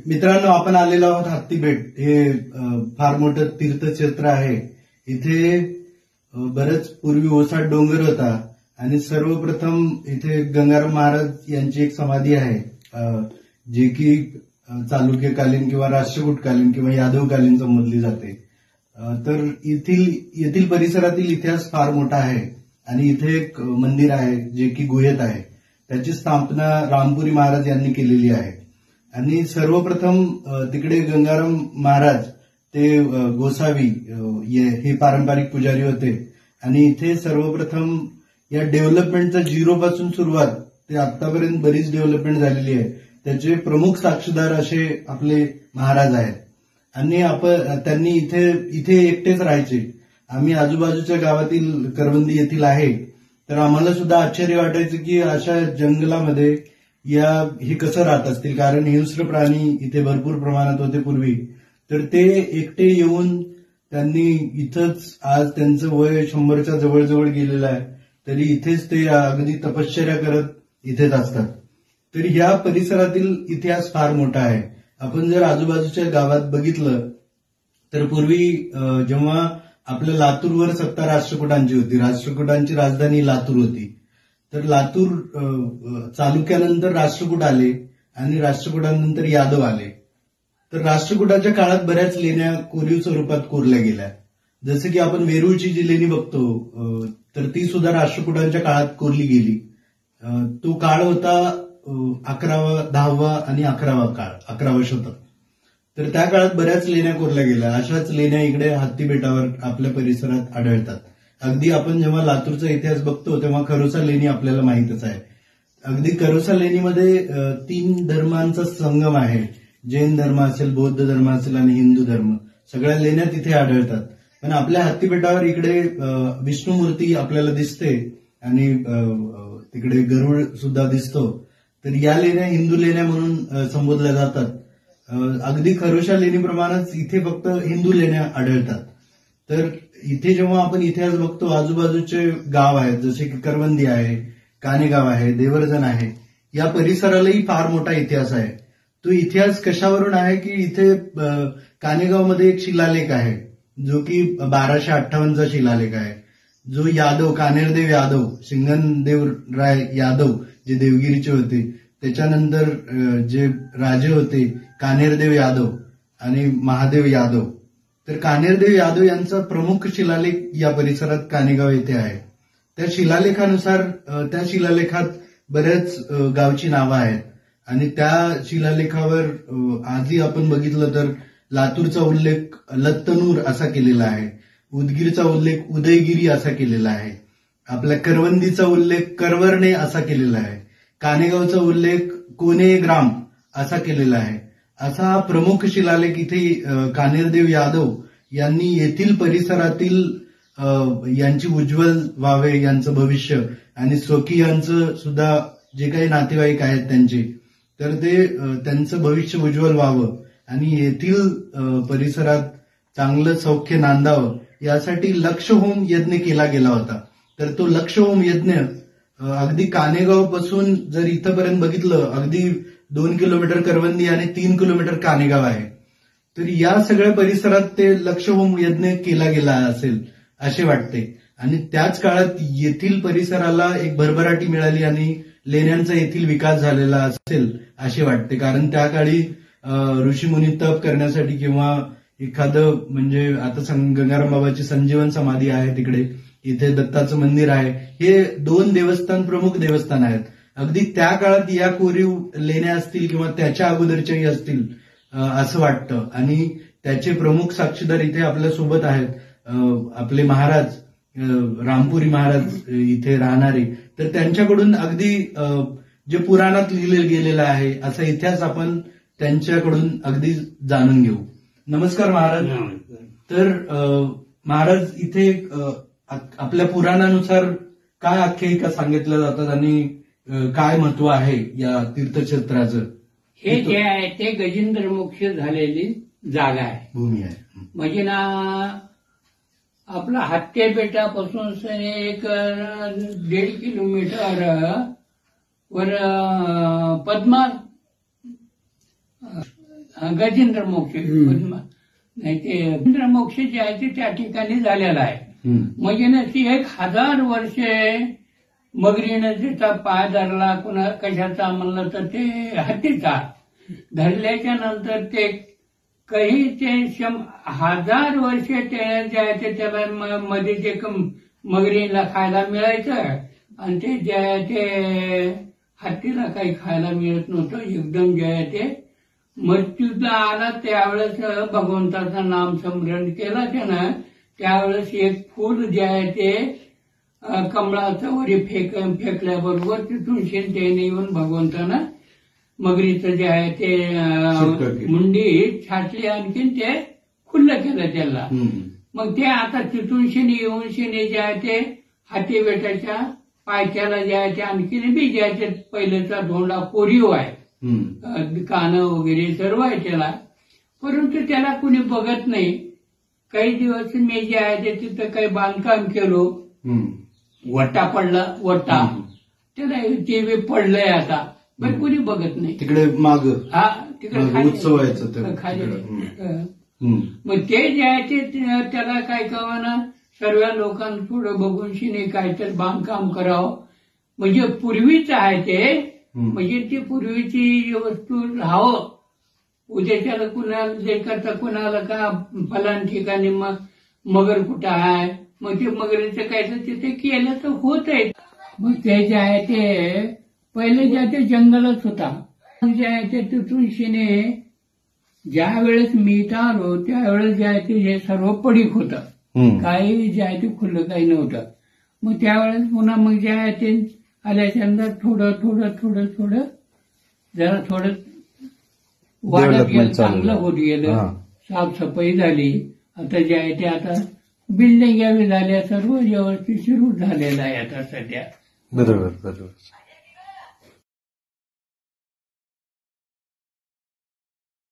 मित्रांनो, आपण आलेलो आहोत हत्तीबेट. हे फार मोठं तीर्थक्षेत्र आहे. इथे बरंच पूर्वी ओसाड डोंगर होता आणि सर्वप्रथम इथे गंगाराम महाराज यांची एक समाधी आहे, जे की चालुक्यकालीन किंवा राष्ट्रकूटकालीन किंवा यादवकालीन संबोधली जाते. तर येथील परिसरातील इतिहास फार मोठा आहे आणि इथे एक मंदिर आहे जे की गुहेत आहे. त्याची स्थापना रामपुरी महाराज यांनी केलेली आहे. आणि सर्वप्रथम तिकडे गंगाराम महाराज ते गोसावी हे पारंपरिक पुजारी होते आणि इथे सर्वप्रथम या डेव्हलपमेंटचा झिरोपासून सुरुवात ते आतापर्यंत बरीच डेव्हलपमेंट झालेली आहे. त्याचे प्रमुख साक्षीदार असे आपले महाराज आहेत. आणि त्यांनी इथे एकटेच राहायचे. आम्ही आजूबाजूच्या गावातील करवंदी येथील आहे, तर आम्हाला सुद्धा आश्चर्य वाटायचं की अशा जंगलामध्ये हे कसं राहत असतील, कारण हिंस्र प्राणी इथे भरपूर प्रमाणात होते पूर्वी. तर ते एकटे येऊन त्यांनी इथंच, आज त्यांचं वय 100च्या जवळ गेलेलं आहे, तरी इथेच ते अगदी तपश्चर्या करत इथेच असतात. तर ह्या परिसरातील इतिहास फार मोठा आहे. आपण जर आजूबाजूच्या गावात बघितलं तर पूर्वी जेव्हा आपल्या लातूरवर सत्ता राष्ट्रकूटांची होती, राष्ट्रकूटांची राजधानी लातूर होती, तर लातूर चालुक्यानंतर राष्ट्रकूट आले आणि राष्ट्रकूटानंतर यादव आले. तर राष्ट्रकूटाच्या काळात बऱ्याच लेण्या कोरीव स्वरूपात कोरल्या गेल्या. जसं की आपण वेरूळची जी लेणी बघतो, तर ती सुद्धा राष्ट्रकूटांच्या काळात कोरली गेली. तो काळ होता 10वा आणि 11वा शतक. तर त्या काळात बऱ्याच लेण्या कोरल्या गेल्या. अशाच लेण्या इकडे हत्तीबेटावर आपल्या परिसरात आढळतात. अगदी आपण जेव्हा लातूरचा इतिहास बघतो तेव्हा खरोसा लेणी आपल्याला माहीतच आहे. अगदी खरोसा लेणीमध्ये 3 धर्मांचा संगम आहे. जैन धर्म असेल, बौद्ध धर्म असेल आणि हिंदू धर्म, सगळ्या लेण्या तिथे आढळतात. पण आपल्या हत्तीबेटावर इकडे विष्णुमूर्ती आपल्याला दिसते आणि तिकडे गरुड सुद्धा दिसतो. तर या लेण्या हिंदू लेण्या म्हणून संबोधल्या जातात. अगदी खरोशा लेणीप्रमाणेच इथे फक्त हिंदू लेण्या आढळतात. तर इथे जेव्हा आपण इतिहास बघतो, आजूबाजूचे गाव आहेत, जसे की करवंदी आहे, कानेगाव आहे, देवर्जन आहे, या परिसरालाही फार मोठा इतिहास आहे. तो इतिहास कशावरून आहे की इथे कानेगावमध्ये एक शिलालेख आहे, जो की 1258चा शिलालेख आहे, जो यादव, कानेरदेव यादव, सिंगनदेवराय यादव जे देवगिरीचे होते, त्याच्यानंतर जे राजे होते कानेरदेव यादव आणि महादेव यादव, तर कानेरदेव यादव यांचा प्रमुख शिलालेख या परिसरात कानेगाव येथे आहे. त्या शिलालेखानुसार त्या शिलालेखात बऱ्याच गावची नावं आहेत आणि त्या शिलालेखावर आजही आपण बघितलं तर लातूरचा उल्लेख लत्तनूर असा केलेला आहे, उदगीरचा उल्लेख उदयगिरी असा केलेला आहे, आपल्या करवंदीचा उल्लेख करवर्णे असा केलेला आहे, कानेगावचा उल्लेख कोनेग्राम असा केलेला आहे. असा हा प्रमुख शिलालेख इथे कानेरदेव यादव यांनी येथील परिसरातील यांची उज्ज्वल व्हावे, यांचं भविष्य आणि स्वकीयांचं सुद्धा जे काही नातेवाईक आहेत त्यांचे, तर ते त्यांचं भविष्य उज्ज्वल व्हावं आणि येथील परिसरात चांगलं सौख्य नांदावं यासाठी लक्षहोम यज्ञ केला गेला होता. तर तो लक्षहोम यज्ञ अगदी कानेगावपासून जर इथंपर्यंत बघितलं, अगदी 2 किलोमीटर करवंदी आणि 3 किलोमीटर कानेगाव आहे. तर या सगळ्या परिसरात ते लक्षहोम यज्ञ केला गेला असेल असे वाटते. आणि त्याच काळात येथील परिसराला एक भरभराटी मिळाली आणि लेण्यांचा येथील विकास झालेला असेल असे वाटते. कारण त्या काळी ऋषीमुनी तप करण्यासाठी किंवा एखादं, म्हणजे आता गंगाराम बाबाची संजीवन समाधी आहे तिकडे, इथे दत्ताचं मंदिर आहे, हे 2 देवस्थान प्रमुख देवस्थान आहेत. अगदी त्या काळात या कोरीव लेण्या असतील किंवा त्याच्या अगोदरच्याही असतील असं वाटतं. आणि त्याचे प्रमुख साक्षीदार इथे आपल्या सोबत आहेत, आपले महाराज रामपुरी महाराज इथे राहणारे. तर त्यांच्याकडून अगदी जे पुराणात लिहिलं गेलेलं आहे असा इतिहास आपण त्यांच्याकडून अगदी जाणून घेऊ. नमस्कार महाराज. तर महाराज, इथे आपल्या पुराणानुसार काय आख्यायिका सांगितल्या जातात आणि काय महत्व आहे या तीर्थक्षेत्राचं? हे जे आहे ते गजेंद्र मोक्ष झालेली जागा आहे, भूमी आहे. म्हणजे ना आपला हत्ती बेटापासून एक 1.5 किलोमीटर वर पद्मा गजेंद्र मोक्ष पद्मा नाही ते गजेंद्र मोक्ष जे आहे ते त्या ठिकाणी झालेला आहे. म्हणजे ना ती 1000 वर्षे मगरीनं त्याचा पाय धरला, कुणा कशाचा म्हणलं तर ते हत्तीचा धरल्याच्या नंतर ते काही ते 1000 वर्षे ते जे आहे ते त्याला मध्ये जे मगरीला खायला मिळायचं आणि ते जे आहे ते हत्तीला काही खायला मिळत नव्हतं. एकदम जे आहे ते मृत्यूला आला त्यावेळेस भगवंताचं नाम स्मरण केलं त्यानं. त्यावेळेस एक फूल जे आहे ते कमळाचं वरी फेकल्याबरोबर तिथून शेंतेने येऊन भगवंतानं मगरीचं जे आहे ते मुंडी छाटली, आणखीन ते खुल्लं केलं त्याला. मग ते आता तिथून शेणी येऊन शेणी जे आहे ते हाती बेटाच्या पायथ्याला जे आहे ते आणखीन बी जे आहे ते पहिल्याचा धोंडा कोरीव आहे, कानं वगैरे सर्व आहे त्याला, परंतु त्याला कुणी बघत नाही. काही दिवस मी जे आहे ते तिथं काही बांधकाम केलो, वट्टा पडला, वट्टा त्याला ते पडलंय आता, पण कुणी बघत नाही. तिकडे माग हा तिकडे उत्सव व्हायचा खाली. मग ते जे आहे ते त्याला काय कळवणार, सर्व लोकांना थोडं बघून शिने काहीतरी बांधकाम करावं, म्हणजे पूर्वीच आहे ते, म्हणजे ती पूर्वीची वस्तू राहावं. उद्याच्याला कुणाला जे करता कुणाला का फलान ठिकाणी मग मगर कुठं आहे, मग ते मगरीचं काय तर तिथे केलं तर होत आहे. मग ते जे आहे ते पहिले जे आहे ते जंगलच होता. जे आहे ते तिथून शिने ज्या वेळेस मी इथं आलो त्यावेळेस जे आहे ते हे सर्व पडीक होतं, काही जे आहे ते खुल्लं काही नव्हतं. मग त्यावेळेस पुन्हा मग जे आहे ते आल्याच्यानंतर थोडं थोडं थोडं थोडं जरा थोडं वाढत गेलं, चांगलं होत गेलं, साफसफाई झाली. आता जे आहे ते आता बिल्डिंग यावी झाल्या, सर्व व्यवस्थित सुरू झालेलं आहे आता सध्या. बरोबर बरोबर.